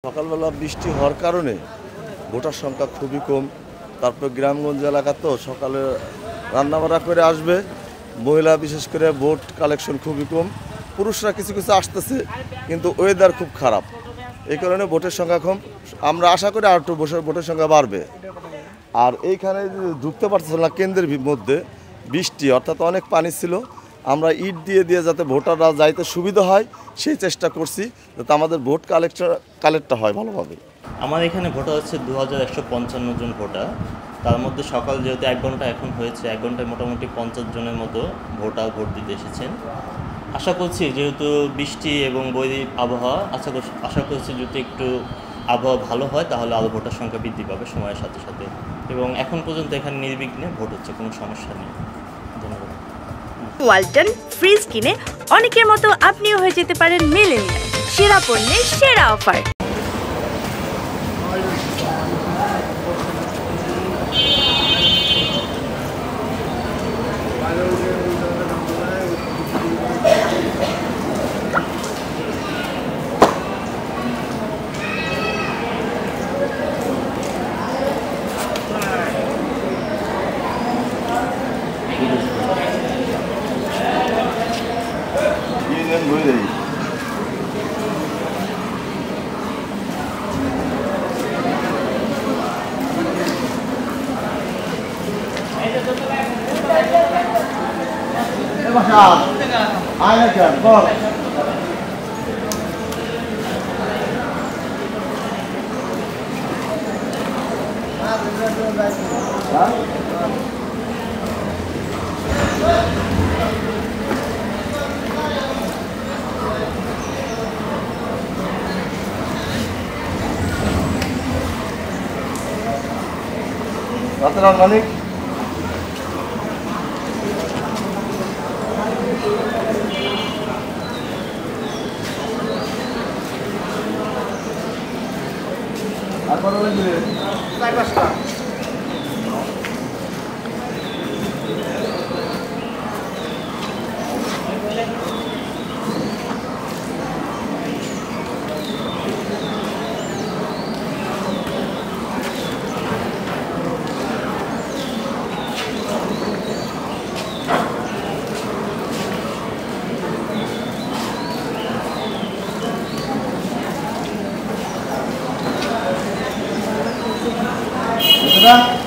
সকালবেলা বৃষ্টি হওয়ার কারণে ভোটার সংখ্যা খুবই কম। তারপর গ্রামগঞ্জ এলাকা তো সকালে রান্নাবাড়া করে আসবে, মহিলা বিশেষ করে ভোট কালেকশন খুবই কম। পুরুষরা কিছু কিছু আসতেছে, কিন্তু ওয়েদার খুব খারাপ, এই কারণে ভোটের সংখ্যা কম। আমরা আশা করি আর একটু ভোটের সংখ্যা বাড়বে। আর এইখানে ঢুকতে পারতেছিল না, কেন্দ্রের মধ্যে বৃষ্টি অর্থাৎ অনেক পানি ছিল। আমরা ইট দিয়ে যাতে ভোটাররা যাইতে সুবিধা হয় সেই চেষ্টা করছি, যাতে আমাদের ভোট কালেক্টটা হয় ভালোভাবে। আমার এখানে ভোটার হচ্ছে 2155 জন ভোটার। তার মধ্যে সকাল যেহেতু 1 ঘন্টা এখন হয়েছে, 1 ঘন্টায় মোটামুটি 50 জনের মতো ভোটার ভোট দিতে এসেছেন। আশা করছি যেহেতু বৃষ্টি এবং বৈরী আবহাওয়া, আশা করছি যদি একটু আবহাওয়া ভালো হয় তাহলে আরও ভোটার সংখ্যা বৃদ্ধি পাবে সময়ের সাথে সাথে। এবং এখন পর্যন্ত এখানে নির্বিঘ্নে ভোট হচ্ছে, কোনো সমস্যা নেই। ধন্যবাদ। ওয়ালটন ফ্রিজ কিনে অনেকের মতো আপনিও হয়ে যেতে পারেন মিলেনিয়াল। সেরা পণ্যের সেরা অফার। রাতের মালিক আর কত লাগবে? 4-5টা। Yeah.